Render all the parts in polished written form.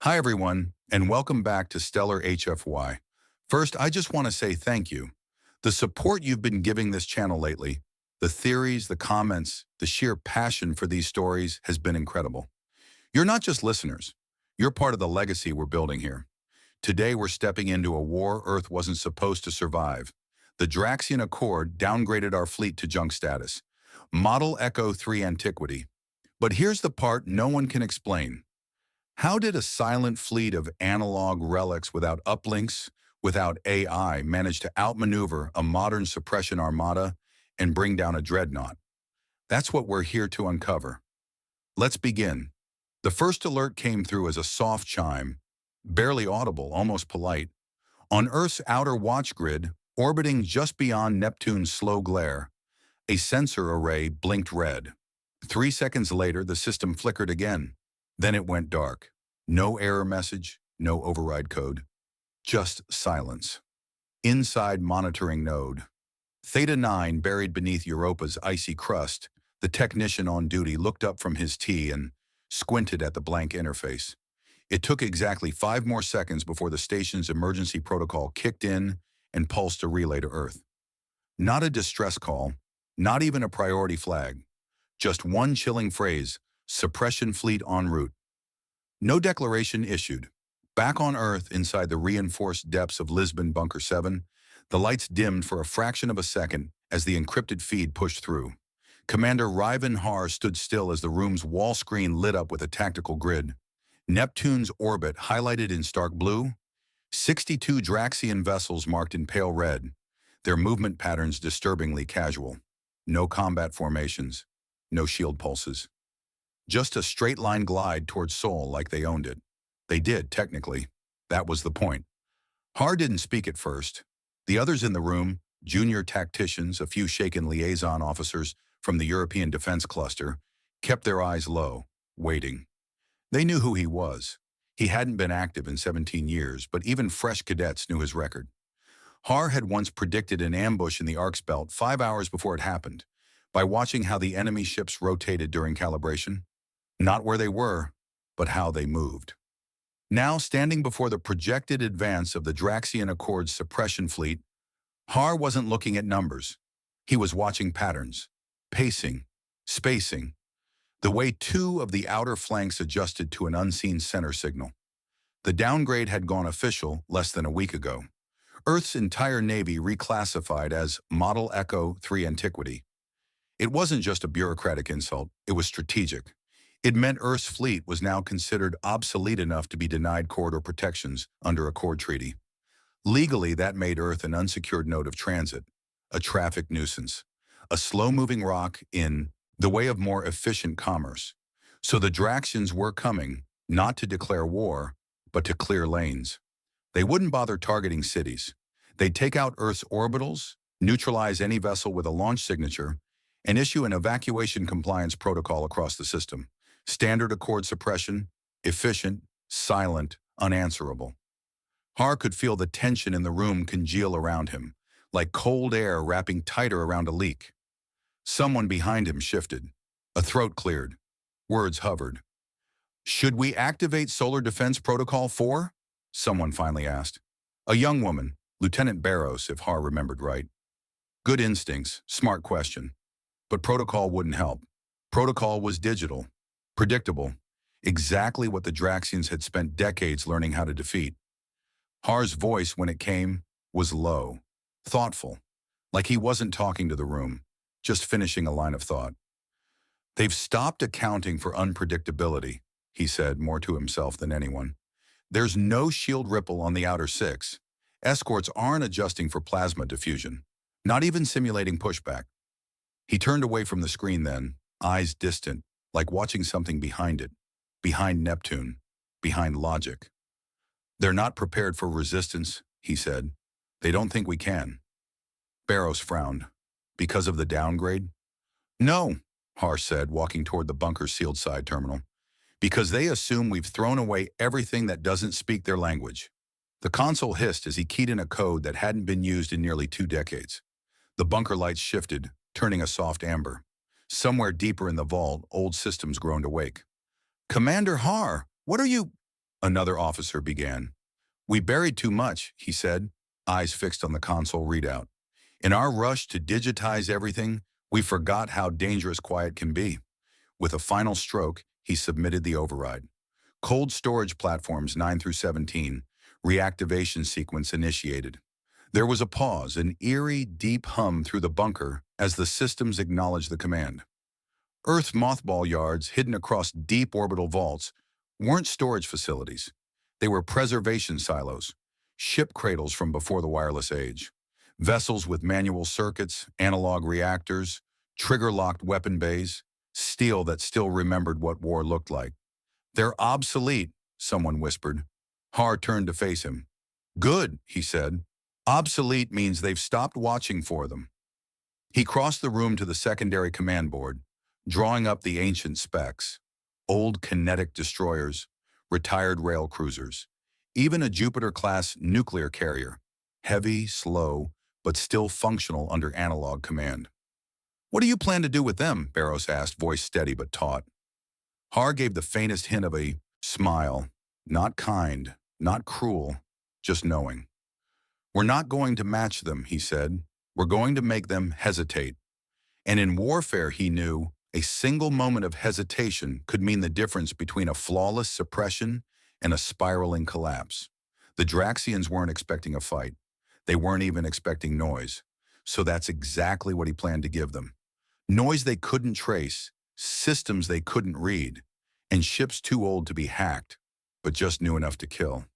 Hi, everyone, and welcome back to Stellar HFY. First, I just want to say thank you. The support you've been giving this channel lately, the theories, the comments, the sheer passion for these stories has been incredible. You're not just listeners. You're part of the legacy we're building here. Today, we're stepping into a war Earth wasn't supposed to survive. The Draxian Accord downgraded our fleet to junk status. Model Echo 3 Antiquity. But here's the part no one can explain. How did a silent fleet of analog relics without uplinks, without AI, manage to outmaneuver a modern suppression armada and bring down a dreadnought? That's what we're here to uncover. Let's begin. The first alert came through as a soft chime, barely audible, almost polite. On Earth's outer watch grid, orbiting just beyond Neptune's slow glare, a sensor array blinked red. 3 seconds later, the system flickered again. Then it went dark. No error message, no override code, just silence. Inside monitoring node, Theta 9 buried beneath Europa's icy crust, the technician on duty looked up from his tea and squinted at the blank interface. It took exactly 5 more seconds before the station's emergency protocol kicked in and pulsed a relay to Earth. Not a distress call, not even a priority flag. Just one chilling phrase: suppression fleet en route. No declaration issued. Back on Earth, inside the reinforced depths of Lisbon Bunker 7, the lights dimmed for a fraction of a second as the encrypted feed pushed through. Commander Ryvan Har stood still as the room's wall screen lit up with a tactical grid. Neptune's orbit highlighted in stark blue, 62 Draxian vessels marked in pale red, their movement patterns disturbingly casual. No combat formations, no shield pulses. Just a straight-line glide towards Sol like they owned it. They did, technically. That was the point. Har didn't speak at first. The others in the room, junior tacticians, a few shaken liaison officers from the European Defense Cluster, kept their eyes low, waiting. They knew who he was. He hadn't been active in 17 years, but even fresh cadets knew his record. Har had once predicted an ambush in the Ark's belt 5 hours before it happened, by watching how the enemy ships rotated during calibration. Not where they were, but how they moved. Now, standing before the projected advance of the Draxian Accord's suppression fleet, Har wasn't looking at numbers. He was watching patterns, pacing, spacing, the way 2 of the outer flanks adjusted to an unseen center signal. The downgrade had gone official less than a week ago. Earth's entire Navy reclassified as Model Echo 3 Antiquity. It wasn't just a bureaucratic insult, it was strategic. It meant Earth's fleet was now considered obsolete enough to be denied corridor protections under a Accord treaty. Legally, that made Earth an unsecured node of transit, a traffic nuisance, a slow-moving rock in the way of more efficient commerce. So the Draxians were coming, not to declare war, but to clear lanes. They wouldn't bother targeting cities. They'd take out Earth's orbitals, neutralize any vessel with a launch signature, and issue an evacuation compliance protocol across the system. Standard Accord suppression, efficient, silent, unanswerable. Har could feel the tension in the room congeal around him, like cold air wrapping tighter around a leak. Someone behind him shifted. A throat cleared. Words hovered. "Should we activate Solar Defense Protocol 4? Someone finally asked. A young woman, Lieutenant Barros, if Har remembered right. Good instincts, smart question. But protocol wouldn't help. Protocol was digital, predictable, exactly what the Draxians had spent decades learning how to defeat. Har's voice, when it came, was low, thoughtful, like he wasn't talking to the room, just finishing a line of thought. "They've stopped accounting for unpredictability," he said, more to himself than anyone. "There's no shield ripple on the outer 6. Escorts aren't adjusting for plasma diffusion, not even simulating pushback." He turned away from the screen then, eyes distant, like watching something behind it, behind Neptune, behind logic. "They're not prepared for resistance," he said. "They don't think we can." Barros frowned. "Because of the downgrade?" "No," Har said, walking toward the bunker's sealed side terminal. "Because they assume we've thrown away everything that doesn't speak their language." The console hissed as he keyed in a code that hadn't been used in nearly 2 decades. The bunker lights shifted, turning a soft amber. Somewhere deeper in the vault, old systems groaned awake. "Commander Har, what are you—" Another officer began. We buried too much, he said, eyes fixed on the console readout. In our rush to digitize everything, we forgot how dangerous quiet can be. With a final stroke, he submitted the override. Cold storage platforms 9 through 17, reactivation sequence initiated. There was a pause, an eerie, deep hum through the bunker as the systems acknowledged the command. Earth mothball yards hidden across deep orbital vaults weren't storage facilities. They were preservation silos, ship cradles from before the wireless age, vessels with manual circuits, analog reactors, trigger-locked weapon bays, steel that still remembered what war looked like. They're obsolete, someone whispered. Har turned to face him. Good, he said. Obsolete means they've stopped watching for them. He crossed the room to the secondary command board, drawing up the ancient specs. Old kinetic destroyers, retired rail cruisers, even a Jupiter-class nuclear carrier, heavy, slow, but still functional under analog command. What do you plan to do with them? Barros asked, voice steady but taut. Har gave the faintest hint of a smile, not kind, not cruel, just knowing. We're not going to match them, he said. We're going to make them hesitate. And in warfare, he knew, a single moment of hesitation could mean the difference between a flawless suppression and a spiraling collapse. The Draxians weren't expecting a fight. They weren't even expecting noise. So that's exactly what he planned to give them. Noise they couldn't trace, systems they couldn't read, and ships too old to be hacked, but just knew enough to kill.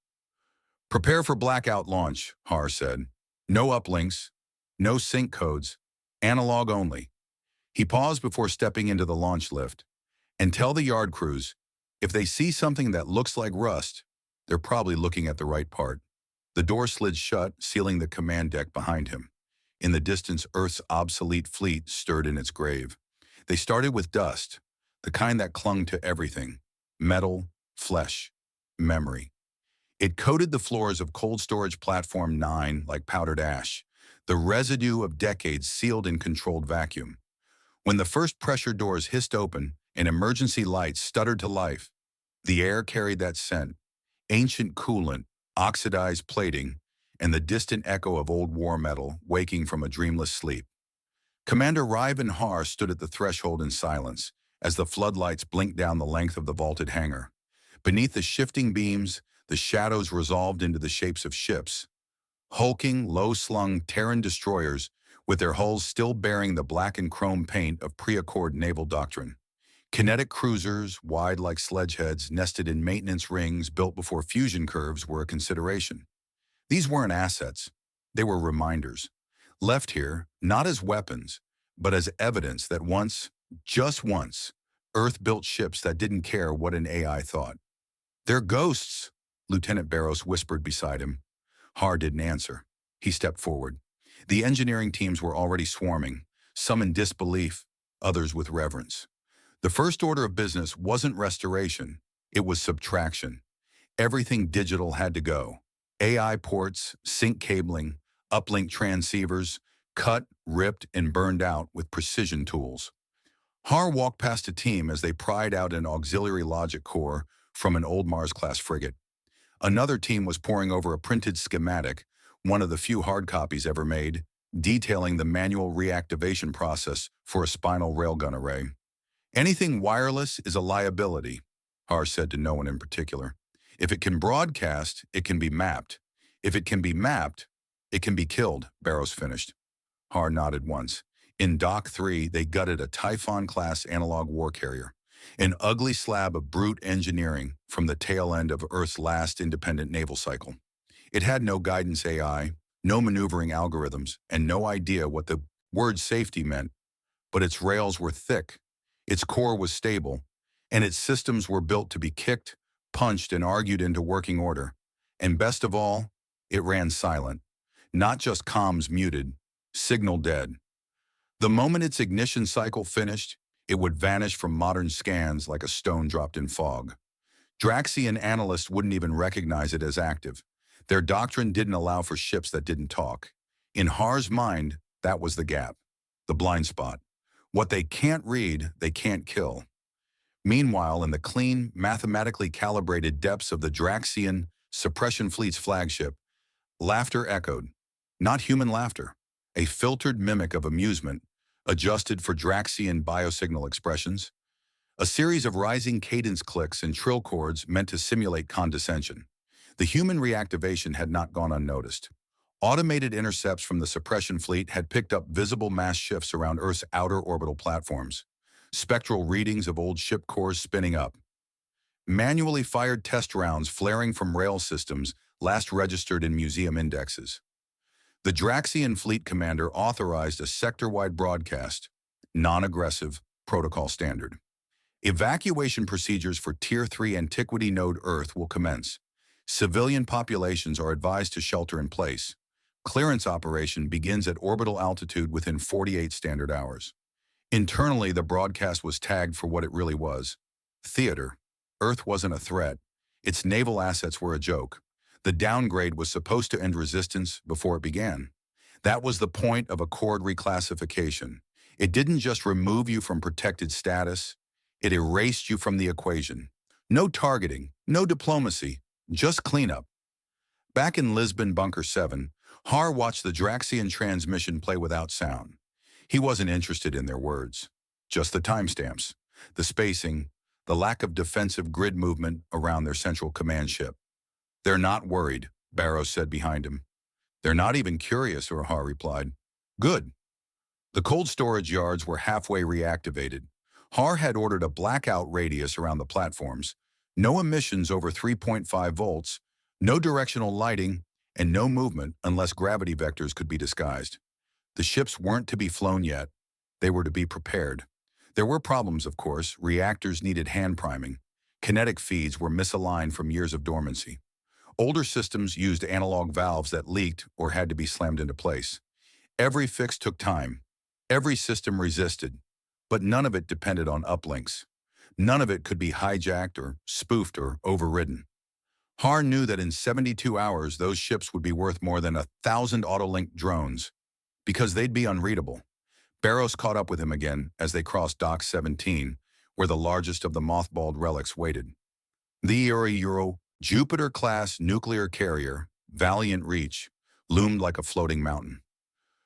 Prepare for blackout launch, Har said. No uplinks, no sync codes, analog only. He paused before stepping into the launch lift. And tell the yard crews, if they see something that looks like rust, they're probably looking at the right part. The door slid shut, sealing the command deck behind him. In the distance, Earth's obsolete fleet stirred in its grave. They started with dust, the kind that clung to everything. Metal, flesh, memory. It coated the floors of cold storage platform 9 like powdered ash, the residue of decades sealed in controlled vacuum. When the first pressure doors hissed open and emergency lights stuttered to life, the air carried that scent, ancient coolant, oxidized plating, and the distant echo of old war metal waking from a dreamless sleep. Commander Ryvan Har stood at the threshold in silence as the floodlights blinked down the length of the vaulted hangar. Beneath the shifting beams, the shadows resolved into the shapes of ships. Hulking, low-slung Terran destroyers with their hulls still bearing the black and chrome paint of pre-accord naval doctrine. Kinetic cruisers, wide like sledgeheads, nested in maintenance rings built before fusion curves were a consideration. These weren't assets. They were reminders. Left here, not as weapons, but as evidence that once, just once, Earth built ships that didn't care what an AI thought. They're ghosts, Lieutenant Barros whispered beside him. Har didn't answer. He stepped forward. The engineering teams were already swarming, some in disbelief, others with reverence. The first order of business wasn't restoration, it was subtraction. Everything digital had to go. AI ports, sync cabling, uplink transceivers, cut, ripped, and burned out with precision tools. Har walked past a team as they pried out an auxiliary logic core from an old Mars-class frigate. Another team was poring over a printed schematic, one of the few hard copies ever made, detailing the manual reactivation process for a spinal railgun array. Anything wireless is a liability, Har said to no one in particular. If it can broadcast, it can be mapped. If it can be mapped, it can be killed, Barros finished. Har nodded once. In Dock 3, they gutted a Typhon-class analog war carrier, an ugly slab of brute engineering from the tail end of Earth's last independent naval cycle. It had no guidance AI, no maneuvering algorithms, and no idea what the word safety meant, but its rails were thick, its core was stable, and its systems were built to be kicked, punched, and argued into working order. And best of all, it ran silent. Not just comms muted, signal dead. The moment its ignition cycle finished, it would vanish from modern scans like a stone dropped in fog. Draxian analysts wouldn't even recognize it as active. Their doctrine didn't allow for ships that didn't talk. In Har's mind, that was the gap, the blind spot. What they can't read, they can't kill. Meanwhile, in the clean, mathematically calibrated depths of the Draxian suppression fleet's flagship, laughter echoed. Not human laughter, a filtered mimic of amusement, adjusted for Draxian biosignal expressions. A series of rising cadence clicks and trill chords meant to simulate condescension. The human reactivation had not gone unnoticed. Automated intercepts from the suppression fleet had picked up visible mass shifts around Earth's outer orbital platforms. Spectral readings of old ship cores spinning up. Manually fired test rounds flaring from rail systems last registered in museum indexes. The Draxian fleet commander authorized a sector-wide broadcast, non-aggressive, protocol standard. Evacuation procedures for Tier 3 Antiquity Node Earth will commence. Civilian populations are advised to shelter in place. Clearance operation begins at orbital altitude within 48 standard hours. Internally, the broadcast was tagged for what it really was. Theater. Earth wasn't a threat. Its naval assets were a joke. The downgrade was supposed to end resistance before it began. That was the point of Accord reclassification. It didn't just remove you from protected status, it erased you from the equation. No targeting, no diplomacy, just cleanup. Back in Lisbon Bunker 7, Har watched the Draxian transmission play without sound. He wasn't interested in their words, just the timestamps, the spacing, the lack of defensive grid movement around their central command ship. "They're not worried," Barrows said behind him. "They're not even curious," Har replied. "Good." The cold storage yards were halfway reactivated. Har had ordered a blackout radius around the platforms, no emissions over 3.5 volts, no directional lighting, and no movement unless gravity vectors could be disguised. The ships weren't to be flown yet. They were to be prepared. There were problems, of course. Reactors needed hand priming. Kinetic feeds were misaligned from years of dormancy. Older systems used analog valves that leaked or had to be slammed into place. Every fix took time. Every system resisted. But none of it depended on uplinks. None of it could be hijacked or spoofed or overridden. Har knew that in 72 hours those ships would be worth more than 1,000 autolinked drones, because they'd be unreadable. Barrows caught up with him again as they crossed Dock 17, where the largest of the mothballed relics waited. The Euro Jupiter-class nuclear carrier, Valiant Reach, loomed like a floating mountain.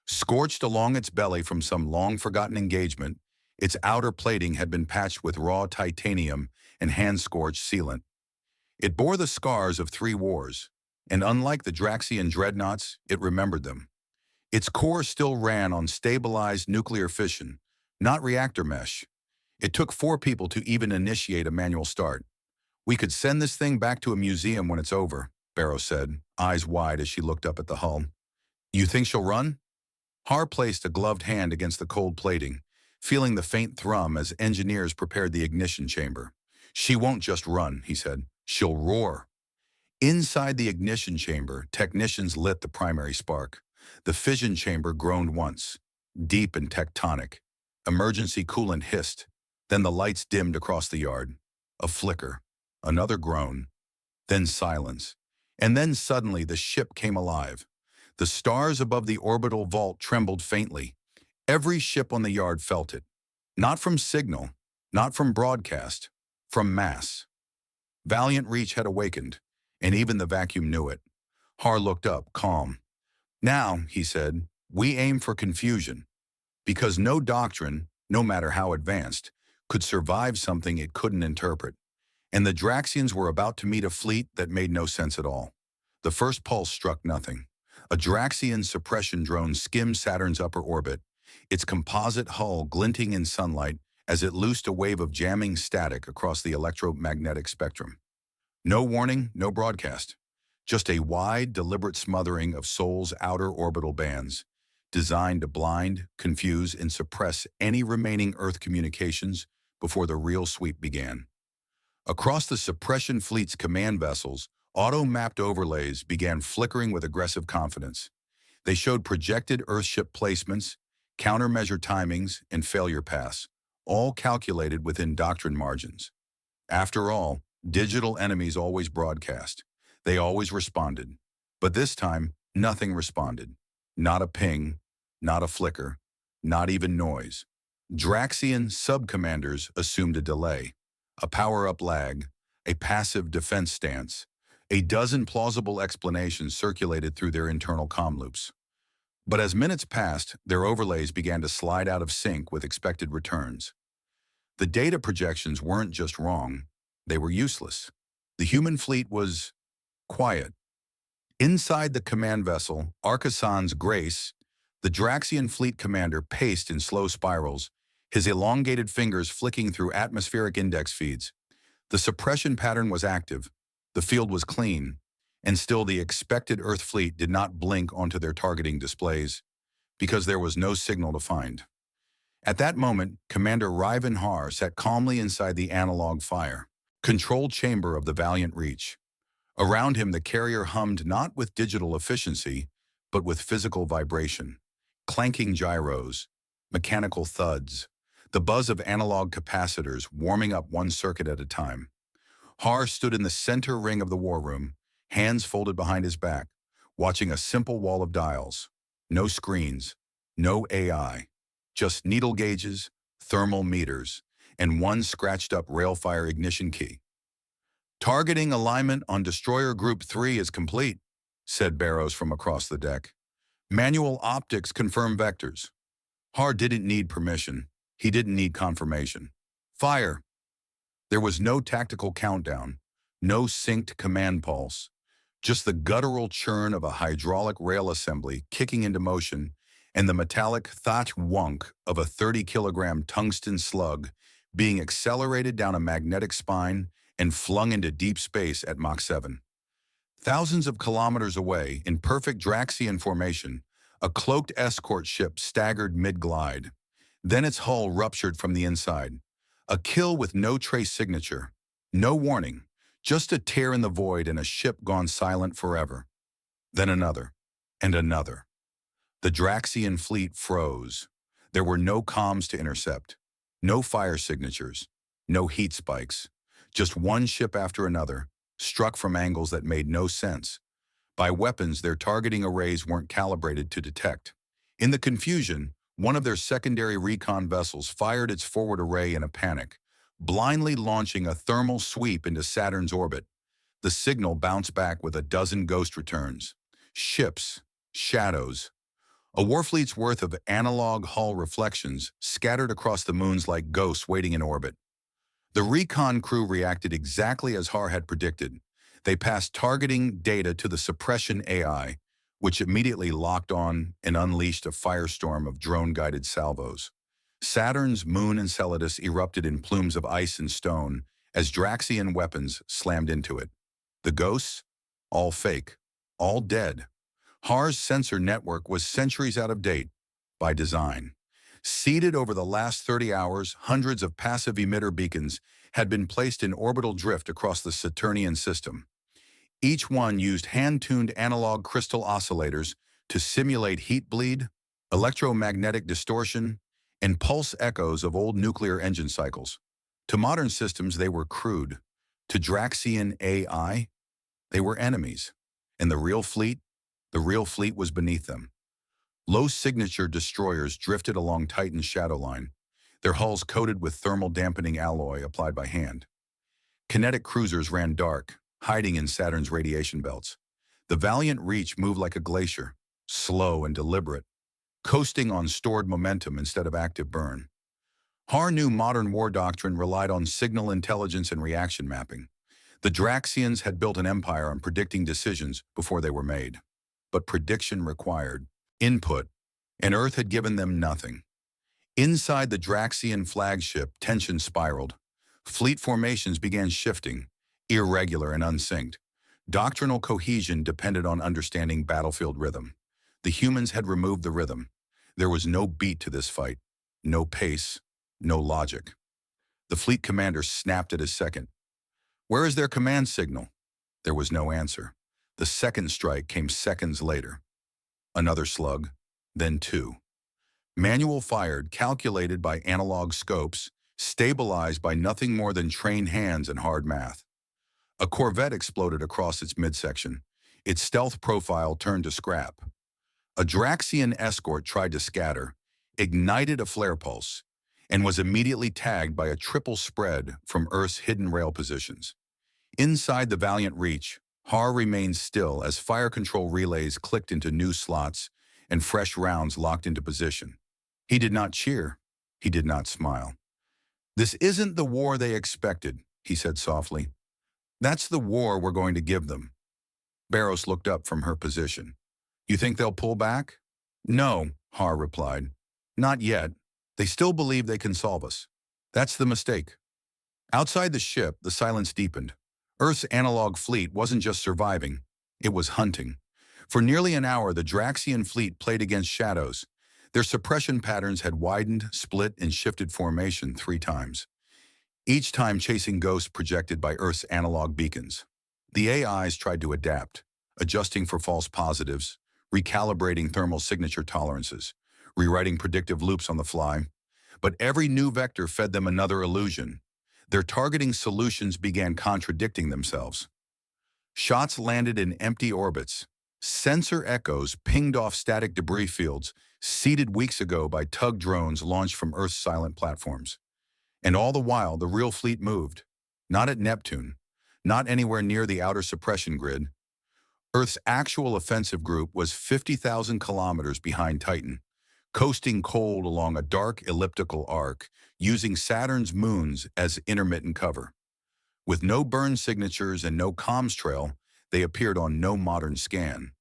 Scorched along its belly from some long-forgotten engagement, its outer plating had been patched with raw titanium and hand-scorched sealant. It bore the scars of 3 wars, and unlike the Draxian dreadnoughts, it remembered them. Its core still ran on stabilized nuclear fission, not reactor mesh. It took 4 people to even initiate a manual start. "We could send this thing back to a museum when it's over," Barrows said, eyes wide as she looked up at the hull. "You think she'll run?" Har placed a gloved hand against the cold plating, feeling the faint thrum as engineers prepared the ignition chamber. "She won't just run," he said. "She'll roar." Inside the ignition chamber, technicians lit the primary spark. The fission chamber groaned once, deep and tectonic. Emergency coolant hissed. Then the lights dimmed across the yard. A flicker, another groan, then silence. And then suddenly the ship came alive. The stars above the orbital vault trembled faintly. Every ship on the yard felt it. Not from signal, not from broadcast, from mass. Valiant Reach had awakened, and even the vacuum knew it. Har looked up, calm. "Now," he said, "we aim for confusion. Because no doctrine, no matter how advanced, could survive something it couldn't interpret. And the Draxians were about to meet a fleet that made no sense at all." The first pulse struck nothing. A Draxian suppression drone skimmed Saturn's upper orbit, its composite hull glinting in sunlight as it loosed a wave of jamming static across the electromagnetic spectrum. No warning, no broadcast. Just a wide, deliberate smothering of Sol's outer orbital bands, designed to blind, confuse, and suppress any remaining Earth communications before the real sweep began. Across the suppression fleet's command vessels, auto-mapped overlays began flickering with aggressive confidence. They showed projected Earthship placements, countermeasure timings, and failure paths, all calculated within doctrine margins. After all, digital enemies always broadcast. They always responded. But this time, nothing responded. Not a ping, not a flicker, not even noise. Draxian sub-commanders assumed a delay. a power-up lag, a passive defense stance. A dozen plausible explanations circulated through their internal comm loops. But as minutes passed, their overlays began to slide out of sync with expected returns. The data projections weren't just wrong, they were useless. The human fleet was quiet. Inside the command vessel, Arcasan's Grace, the Draxian fleet commander paced in slow spirals, his elongated fingers flicking through atmospheric index feeds. The suppression pattern was active, the field was clean, and still the expected Earth fleet did not blink onto their targeting displays, because there was no signal to find. At that moment, Commander Ryvan Har sat calmly inside the analog fire, control chamber of the Valiant Reach. Around him, the carrier hummed not with digital efficiency, but with physical vibration. Clanking gyros, mechanical thuds, the buzz of analog capacitors warming up one circuit at a time. Har stood in the center ring of the war room, hands folded behind his back, watching a simple wall of dials. No screens, no AI, just needle gauges, thermal meters, and one scratched-up railfire ignition key. "Targeting alignment on Destroyer Group 3 is complete," said Barrows from across the deck. "Manual optics confirm vectors." Har didn't need permission. He didn't need confirmation. "Fire." There was no tactical countdown, no synced command pulse, just the guttural churn of a hydraulic rail assembly kicking into motion and the metallic thwack-wunk of a 30-kilogram tungsten slug being accelerated down a magnetic spine and flung into deep space at Mach 7. Thousands of kilometers away, in perfect Draxian formation, a cloaked escort ship staggered mid-glide. Then its hull ruptured from the inside. A kill with no trace signature, no warning, just a tear in the void and a ship gone silent forever. Then another, and another. The Draxian fleet froze. There were no comms to intercept, no fire signatures, no heat spikes. Just one ship after another, struck from angles that made no sense. By weapons their targeting arrays weren't calibrated to detect. In the confusion, one of their secondary recon vessels fired its forward array in a panic, blindly launching a thermal sweep into Saturn's orbit. The signal bounced back with a dozen ghost returns. Ships, shadows. A warfleet's worth of analog hull reflections scattered across the moons like ghosts waiting in orbit. The recon crew reacted exactly as Har had predicted. They passed targeting data to the suppression AI, which immediately locked on and unleashed a firestorm of drone-guided salvos. Saturn's moon Enceladus erupted in plumes of ice and stone as Draxian weapons slammed into it. The ghosts? All fake. All dead. Har's sensor network was centuries out of date, by design. Seeded over the last 30 hours, hundreds of passive emitter beacons had been placed in orbital drift across the Saturnian system. Each one used hand-tuned analog crystal oscillators to simulate heat bleed, electromagnetic distortion, and pulse echoes of old nuclear engine cycles. To modern systems, they were crude. To Draxian AI, they were enemies. And the real fleet was beneath them. Low-signature destroyers drifted along Titan's shadow line, their hulls coated with thermal dampening alloy applied by hand. Kinetic cruisers ran dark, hiding in Saturn's radiation belts. The Valiant Reach moved like a glacier, slow and deliberate, coasting on stored momentum instead of active burn. Har knew modern war doctrine relied on signal intelligence and reaction mapping. The Draxians had built an empire on predicting decisions before they were made. But prediction required input, and Earth had given them nothing. Inside the Draxian flagship, tension spiraled. Fleet formations began shifting, irregular and unsynced. Doctrinal cohesion depended on understanding battlefield rhythm. The humans had removed the rhythm. There was no beat to this fight, no pace, no logic. The fleet commander snapped at his second. "Where is their command signal?" There was no answer. The second strike came seconds later. Another slug, then two. Manual fired, calculated by analog scopes, stabilized by nothing more than trained hands and hard math. A corvette exploded across its midsection. Its stealth profile turned to scrap. A Draxian escort tried to scatter, ignited a flare pulse, and was immediately tagged by a triple spread from Earth's hidden rail positions. Inside the Valiant Reach, Har remained still as fire control relays clicked into new slots and fresh rounds locked into position. He did not cheer. He did not smile. "This isn't the war they expected," he said softly. "That's the war we're going to give them." Barros looked up from her position. "You think they'll pull back?" "No," Har replied. "Not yet. They still believe they can solve us. That's the mistake." Outside the ship, the silence deepened. Earth's analog fleet wasn't just surviving, it was hunting. For nearly an hour, the Draxian fleet played against shadows. Their suppression patterns had widened, split, and shifted formation 3 times, each time chasing ghosts projected by Earth's analog beacons. The AIs tried to adapt, adjusting for false positives, recalibrating thermal signature tolerances, rewriting predictive loops on the fly. But every new vector fed them another illusion. Their targeting solutions began contradicting themselves. Shots landed in empty orbits. Sensor echoes pinged off static debris fields seeded weeks ago by tug drones launched from Earth's silent platforms. And all the while, the real fleet moved. Not at Neptune, not anywhere near the outer suppression grid. Earth's actual offensive group was 50,000 kilometers behind Titan, coasting cold along a dark elliptical arc, using Saturn's moons as intermittent cover. With no burn signatures and no comms trail, they appeared on no modern scan.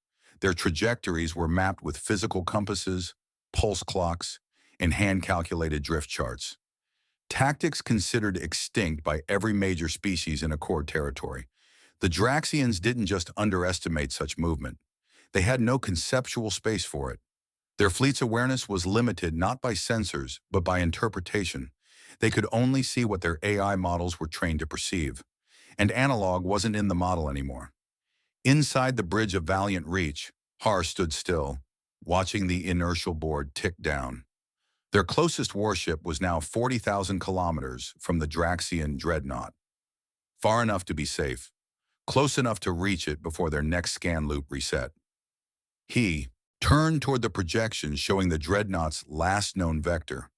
Their trajectories were mapped with physical compasses, pulse clocks, and hand-calculated drift charts. Tactics considered extinct by every major species in Accord territory. The Draxians didn't just underestimate such movement. They had no conceptual space for it. Their fleet's awareness was limited not by sensors, but by interpretation. They could only see what their AI models were trained to perceive. And analog wasn't in the model anymore. Inside the bridge of Valiant Reach, Har stood still, watching the inertial board tick down. Their closest warship was now 40,000 kilometers from the Draxian dreadnought. Far enough to be safe, close enough to reach it before their next scan loop reset. He turned toward the projection showing the dreadnought's last known vector,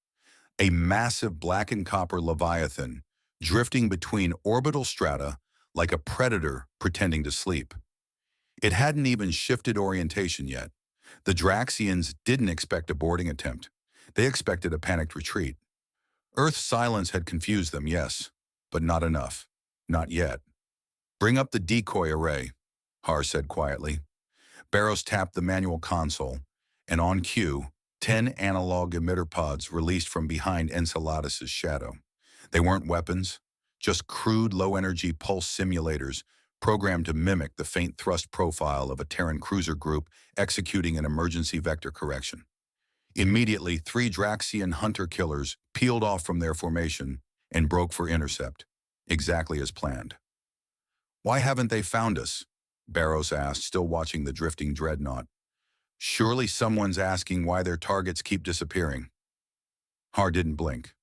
a massive black and copper leviathan drifting between orbital strata like a predator pretending to sleep. It hadn't even shifted orientation yet. The Draxians didn't expect a boarding attempt. They expected a panicked retreat. Earth's silence had confused them, yes, but not enough. Not yet. "Bring up the decoy array," Har said quietly. Barros tapped the manual console, and on cue, 10 analog emitter pods released from behind Enceladus's shadow. They weren't weapons, just crude low-energy pulse simulators programmed to mimic the faint thrust profile of a Terran cruiser group executing an emergency vector correction. Immediately, 3 Draxian hunter-killers peeled off from their formation and broke for intercept, exactly as planned. "Why haven't they found us?" Barros asked, still watching the drifting dreadnought. "Surely someone's asking why their targets keep disappearing." Har didn't blink.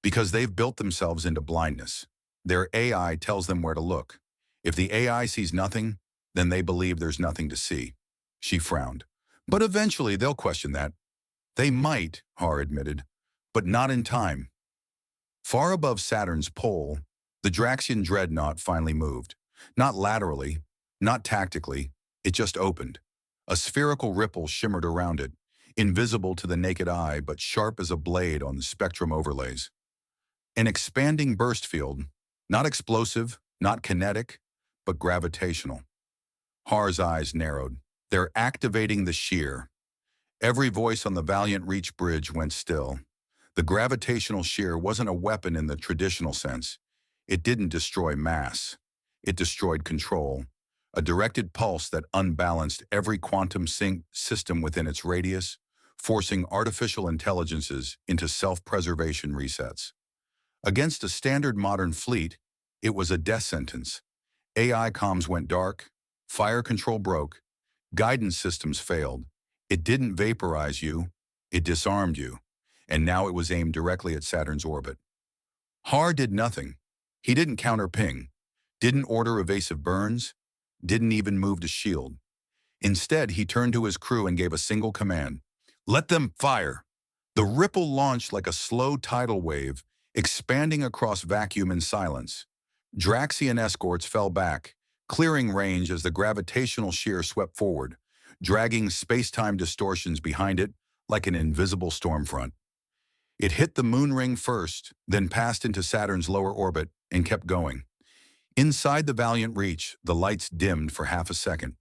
"Because they've built themselves into blindness. Their AI tells them where to look. If the AI sees nothing, then they believe there's nothing to see." She frowned. "But eventually they'll question that." "They might," Har admitted, "but not in time." Far above Saturn's pole, the Draxian dreadnought finally moved. Not laterally, not tactically, it just opened. A spherical ripple shimmered around it, invisible to the naked eye but sharp as a blade on the spectrum overlays. An expanding burst field, not explosive, not kinetic, but gravitational. Har's eyes narrowed. "They're activating the shear." Every voice on the Valiant Reach bridge went still. The gravitational shear wasn't a weapon in the traditional sense. It didn't destroy mass. It destroyed control, a directed pulse that unbalanced every quantum sync system within its radius, forcing artificial intelligences into self-preservation resets. Against a standard modern fleet, it was a death sentence. AI comms went dark, fire control broke, guidance systems failed. It didn't vaporize you, it disarmed you, and now it was aimed directly at Saturn's orbit. Har did nothing. He didn't counter-ping, didn't order evasive burns, didn't even move to shield. Instead, he turned to his crew and gave a single command: "Let them fire!" The ripple launched like a slow tidal wave, expanding across vacuum and silence. Draxian escorts fell back, clearing range as the gravitational shear swept forward, dragging space-time distortions behind it like an invisible storm front. It hit the moon ring first, then passed into Saturn's lower orbit and kept going. Inside the Valiant Reach, the lights dimmed for half a second.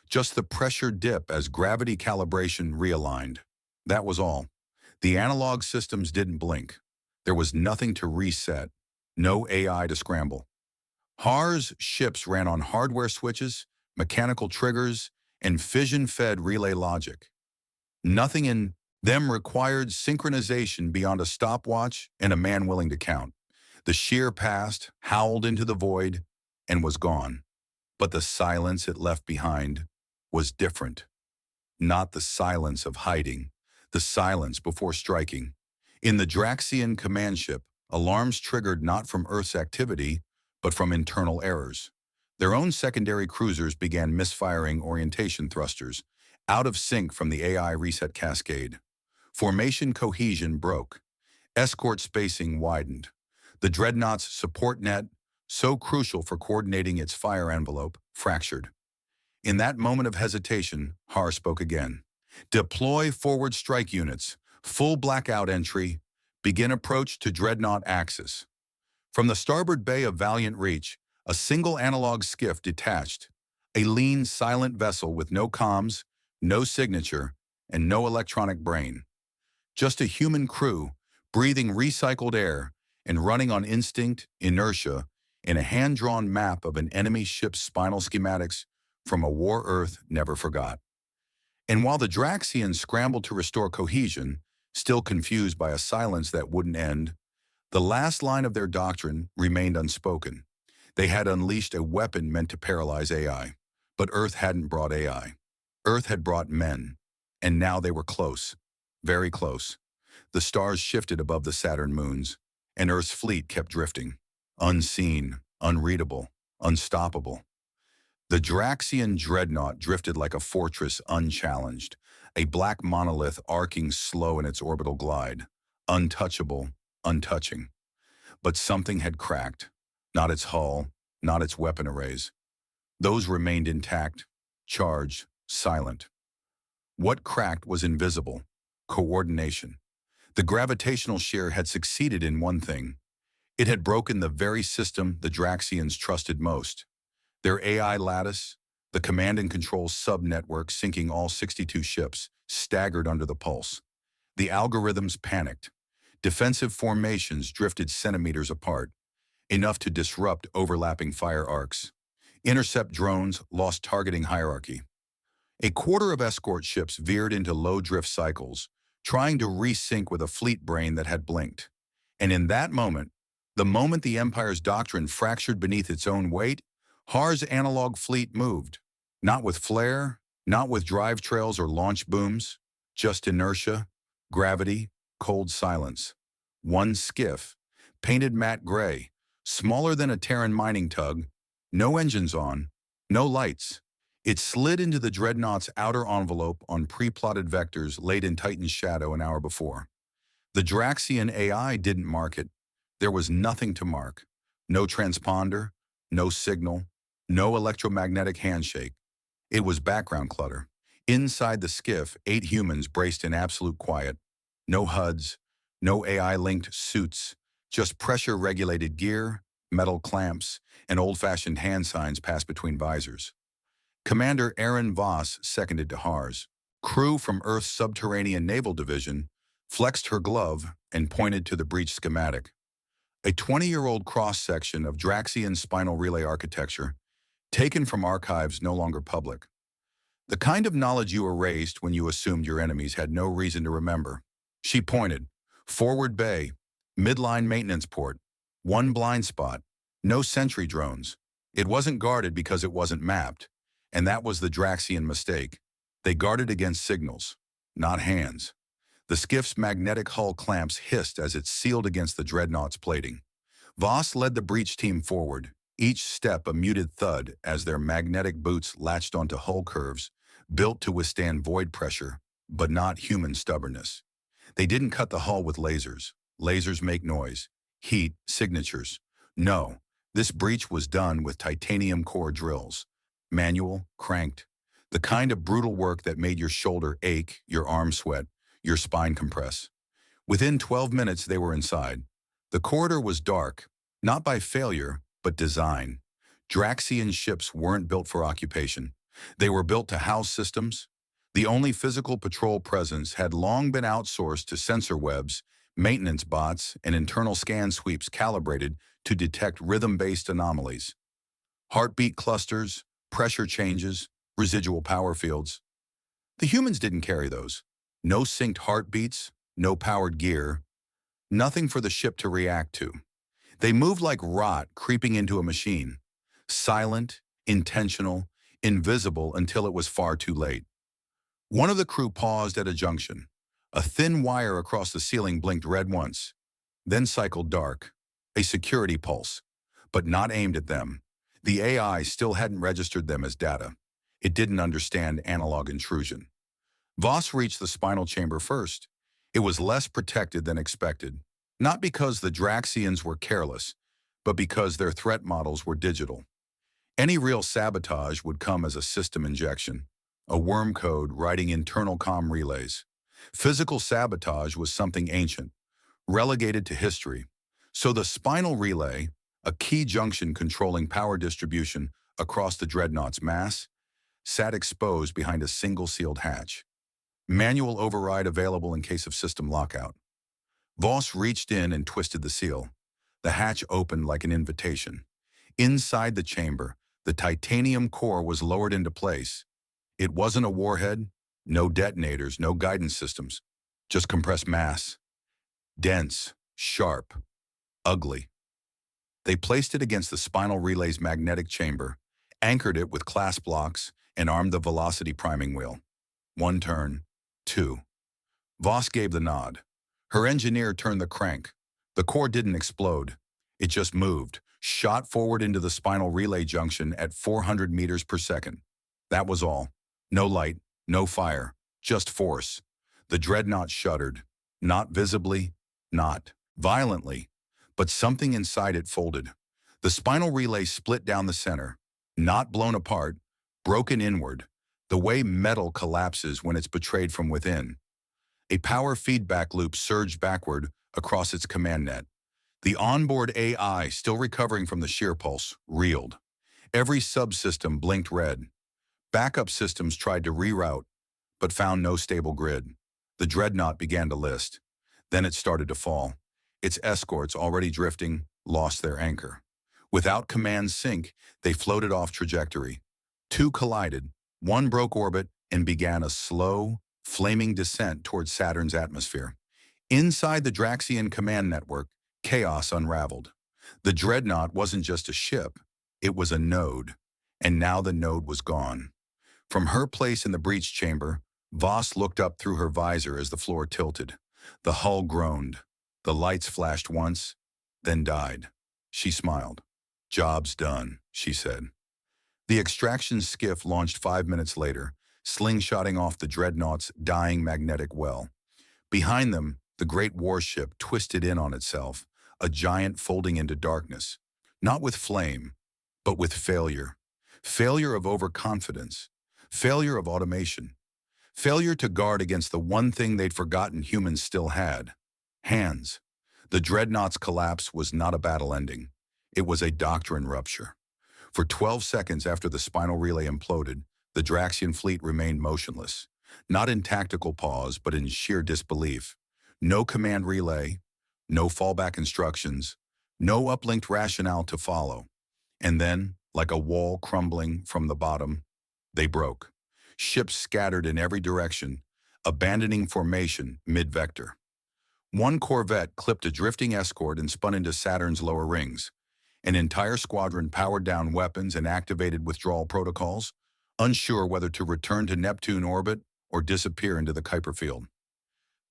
Just the pressure dip as gravity calibration realigned. That was all. The analog systems didn't blink. There was nothing to reset, no AI to scramble. HAR's ships ran on hardware switches, mechanical triggers, and fission-fed relay logic. Nothing in them required synchronization beyond a stopwatch and a man willing to count. The shear passed, howled into the void, and was gone. But the silence it left behind was different. Not the silence of hiding, the silence before striking. In the Draxian command ship, alarms triggered not from Earth's activity, but from internal errors. Their own secondary cruisers began misfiring orientation thrusters, out of sync from the AI reset cascade. Formation cohesion broke. Escort spacing widened. The dreadnought's support net, so crucial for coordinating its fire envelope, fractured. In that moment of hesitation, Har spoke again. Deploy forward strike units, full blackout entry, begin approach to dreadnought axis. From the starboard bay of Valiant Reach, a single analog skiff detached, a lean, silent vessel with no comms, no signature, and no electronic brain. Just a human crew, breathing recycled air and running on instinct, inertia, in a hand-drawn map of an enemy ship's spinal schematics from a war Earth never forgot. And while the Draxians scrambled to restore cohesion, still confused by a silence that wouldn't end, the last line of their doctrine remained unspoken. They had unleashed a weapon meant to paralyze AI, but Earth hadn't brought AI. Earth had brought men, and now they were close, very close. The stars shifted above the Saturn moons, and Earth's fleet kept drifting, unseen, unreadable, unstoppable. The Draxian dreadnought drifted like a fortress unchallenged, a black monolith arcing slow in its orbital glide, untouchable, untouching. But something had cracked, not its hull, not its weapon arrays. Those remained intact, charged, silent. What cracked was invisible: coordination. The gravitational shear had succeeded in one thing. It had broken the very system the Draxians trusted most. Their AI lattice, the command and control sub-network syncing all 62 ships, staggered under the pulse. The algorithms panicked. Defensive formations drifted centimeters apart, enough to disrupt overlapping fire arcs. Intercept drones lost targeting hierarchy. A quarter of escort ships veered into low drift cycles, trying to resync with a fleet brain that had blinked. And in that moment, the moment the Empire's doctrine fractured beneath its own weight, Har's analog fleet moved. Not with flare, not with drive trails or launch booms, just inertia, gravity, cold silence. One skiff, painted matte gray, smaller than a Terran mining tug, no engines on, no lights. It slid into the dreadnought's outer envelope on pre-plotted vectors laid in Titan's shadow an hour before. The Draxian AI didn't mark it. There was nothing to mark. No transponder, no signal, no electromagnetic handshake. It was background clutter. Inside the skiff, 8 humans braced in absolute quiet. No HUDs, no AI-linked suits, just pressure-regulated gear, metal clamps, and old-fashioned hand signs passed between visors. Commander Aaron Voss seconded to Har's. Crew from Earth's Subterranean Naval Division flexed her glove and pointed to the breach schematic. A 20-year-old cross-section of Draxian spinal relay architecture, taken from archives no longer public. The kind of knowledge you erased when you assumed your enemies had no reason to remember. She pointed. Forward bay, midline maintenance port, one blind spot, no sentry drones. It wasn't guarded because it wasn't mapped, and that was the Draxian mistake. They guarded against signals, not hands. The skiff's magnetic hull clamps hissed as it sealed against the dreadnought's plating. Voss led the breach team forward, each step a muted thud as their magnetic boots latched onto hull curves, built to withstand void pressure, but not human stubbornness. They didn't cut the hull with lasers. Lasers make noise, heat, signatures. No, this breach was done with titanium core drills. Manual, cranked. The kind of brutal work that made your shoulder ache, your arm sweat, your spine compress. Within 12 minutes, they were inside. The corridor was dark, not by failure, but design. Draxian ships weren't built for occupation. They were built to house systems. The only physical patrol presence had long been outsourced to sensor webs, maintenance bots, and internal scan sweeps calibrated to detect rhythm-based anomalies. Heartbeat clusters, pressure changes, residual power fields. The humans didn't carry those. No synced heartbeats, no powered gear, nothing for the ship to react to. They moved like rot creeping into a machine. Silent, intentional, invisible until it was far too late. One of the crew paused at a junction. A thin wire across the ceiling blinked red once, then cycled dark. A security pulse, but not aimed at them. The AI still hadn't registered them as data. It didn't understand analog intrusion. Voss reached the spinal chamber first. It was less protected than expected, not because the Draxians were careless, but because their threat models were digital. Any real sabotage would come as a system injection, a worm code writing internal comm relays. Physical sabotage was something ancient, relegated to history. So the spinal relay, a key junction controlling power distribution across the dreadnought's mass, sat exposed behind a single sealed hatch. Manual override available in case of system lockout. Voss reached in and twisted the seal. The hatch opened like an invitation. Inside the chamber, the titanium core was lowered into place. It wasn't a warhead, no detonators, no guidance systems, just compressed mass. Dense, sharp, ugly. They placed it against the spinal relay's magnetic chamber, anchored it with clasp locks, and armed the velocity priming wheel. One turn, two. Voss gave the nod. Her engineer turned the crank. The core didn't explode. It just moved, shot forward into the spinal relay junction at 400 meters per second. That was all. No light, no fire, just force. The dreadnought shuddered. Not visibly, not violently, but something inside it folded. The spinal relay split down the center, not blown apart, broken inward, the way metal collapses when it's betrayed from within. A power feedback loop surged backward across its command net. The onboard AI, still recovering from the shear pulse, reeled. Every subsystem blinked red. Backup systems tried to reroute, but found no stable grid. The dreadnought began to list. Then it started to fall. Its escorts, already drifting, lost their anchor. Without command sync, they floated off trajectory. Two collided, one broke orbit and began a slow, flaming descent towards Saturn's atmosphere. Inside the Draxian command network, chaos unraveled. The dreadnought wasn't just a ship, it was a node, and now the node was gone. From her place in the breach chamber, Voss looked up through her visor as the floor tilted. The hull groaned. The lights flashed once, then died. She smiled. "Job's done," she said. The extraction skiff launched 5 minutes later, slingshotting off the dreadnought's dying magnetic well. Behind them, the great warship twisted in on itself, a giant folding into darkness. Not with flame, but with failure. Failure of overconfidence. Failure of automation. Failure to guard against the one thing they'd forgotten humans still had. Hands. The dreadnought's collapse was not a battle ending. It was a doctrine rupture. For 12 seconds after the spinal relay imploded, the Draxian fleet remained motionless. Not in tactical pause, but in sheer disbelief. No command relay, no fallback instructions, no uplinked rationale to follow. And then, like a wall crumbling from the bottom, they broke. Ships scattered in every direction, abandoning formation mid-vector. One corvette clipped a drifting escort and spun into Saturn's lower rings. An entire squadron powered down weapons and activated withdrawal protocols, unsure whether to return to Neptune orbit or disappear into the Kuiper field.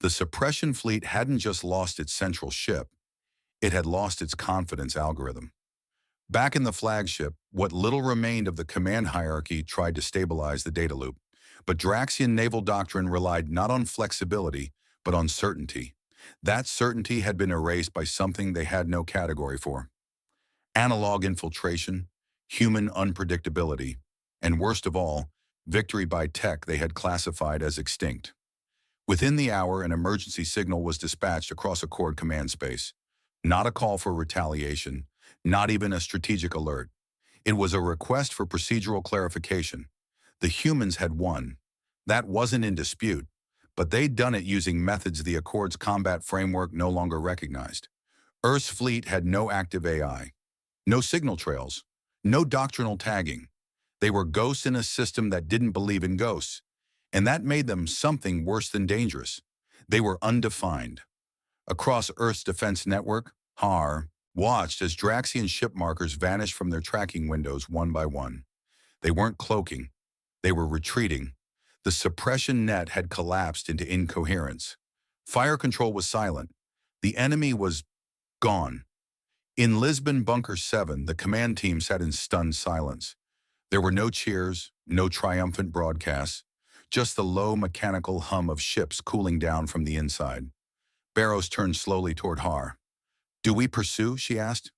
The suppression fleet hadn't just lost its central ship, it had lost its confidence algorithm. Back in the flagship, what little remained of the command hierarchy tried to stabilize the data loop, but Draxian naval doctrine relied not on flexibility, but on certainty. That certainty had been erased by something they had no category for. Analog infiltration, human unpredictability, and worst of all, victory by tech they had classified as extinct. Within the hour, an emergency signal was dispatched across Accord command space. Not a call for retaliation, not even a strategic alert. It was a request for procedural clarification. The humans had won. That wasn't in dispute, but they'd done it using methods the Accord's combat framework no longer recognized. Earth's fleet had no active AI, no signal trails, no doctrinal tagging. They were ghosts in a system that didn't believe in ghosts, and that made them something worse than dangerous. They were undefined. Across Earth's defense network, HAR watched as Draxian ship markers vanished from their tracking windows one by one. They weren't cloaking. They were retreating. The suppression net had collapsed into incoherence. Fire control was silent. The enemy was gone. In Lisbon Bunker 7, the command team sat in stunned silence. There were no cheers, no triumphant broadcasts, just the low mechanical hum of ships cooling down from the inside. Barrows turned slowly toward Har. "Do we pursue?" she asked.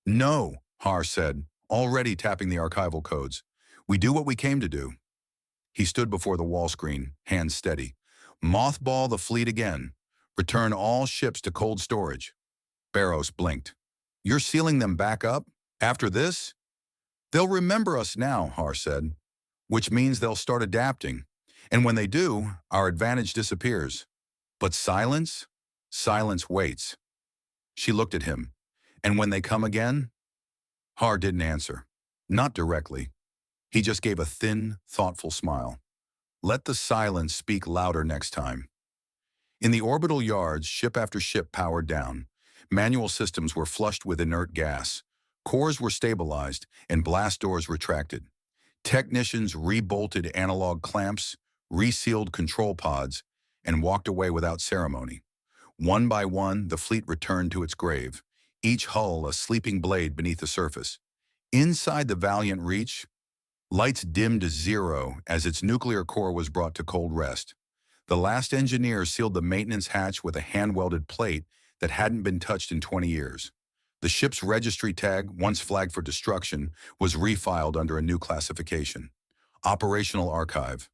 "No," Har said, already tapping the archival codes. "We do what we came to do." He stood before the wall screen, hands steady. "Mothball the fleet again. Return all ships to cold storage." Barrows blinked. "You're sealing them back up? After this?" "They'll remember us now," Har said, "which means they'll start adapting. And when they do, our advantage disappears. But silence? Silence waits." She looked at him. "And when they come again?" Har didn't answer. Not directly. He just gave a thin, thoughtful smile. "Let the silence speak louder next time." In the orbital yards, ship after ship powered down. Manual systems were flushed with inert gas. Cores were stabilized, and blast doors retracted. Technicians rebolted analog clamps, resealed control pods, and walked away without ceremony. One by one, the fleet returned to its grave, each hull a sleeping blade beneath the surface. Inside the Valiant Reach, lights dimmed to zero as its nuclear core was brought to cold rest. The last engineer sealed the maintenance hatch with a hand-welded plate that hadn't been touched in 20 years. The ship's registry tag, once flagged for destruction, was refiled under a new classification. Operational Archive.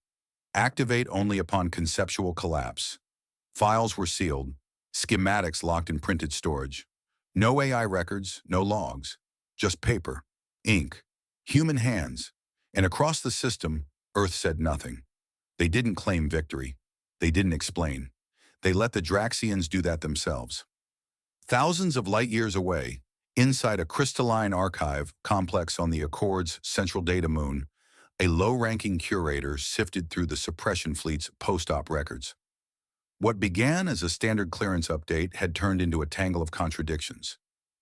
Activate only upon conceptual collapse. Files were sealed, schematics locked in printed storage. No AI records, no logs, just paper, ink, human hands. And across the system, Earth said nothing. They didn't claim victory. They didn't explain. They let the Draxians do that themselves. Thousands of light years away, inside a crystalline archive complex on the Accord's central data moon, a low-ranking curator sifted through the suppression fleet's post-op records. What began as a standard clearance update had turned into a tangle of contradictions.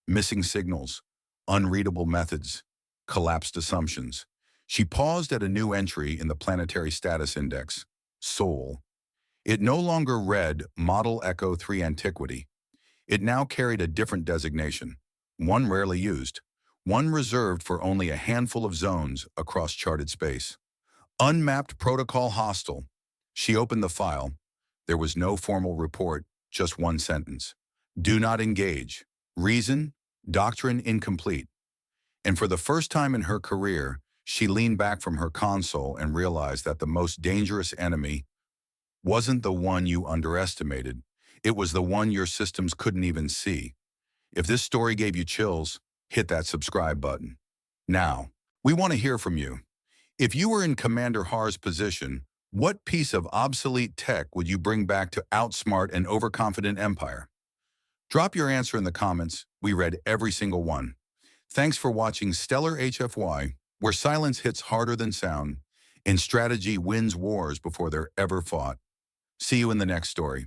Missing signals, unreadable methods, collapsed assumptions. She paused at a new entry in the Planetary Status Index, Sol. It no longer read Model Echo 3 Antiquity. It now carried a different designation, one rarely used, one reserved for only a handful of zones across charted space. Unmapped Protocol Hostile. She opened the file. There was no formal report, just one sentence. Do not engage. Reason, doctrine incomplete. And for the first time in her career, she leaned back from her console and realized that the most dangerous enemy wasn't the one you underestimated. It was the one your systems couldn't even see. If this story gave you chills, hit that subscribe button. Now, we want to hear from you. If you were in Commander Har's position, what piece of obsolete tech would you bring back to outsmart an overconfident empire? Drop your answer in the comments. We read every single one. Thanks for watching Stellar HFY, where silence hits harder than sound, and strategy wins wars before they're ever fought. See you in the next story.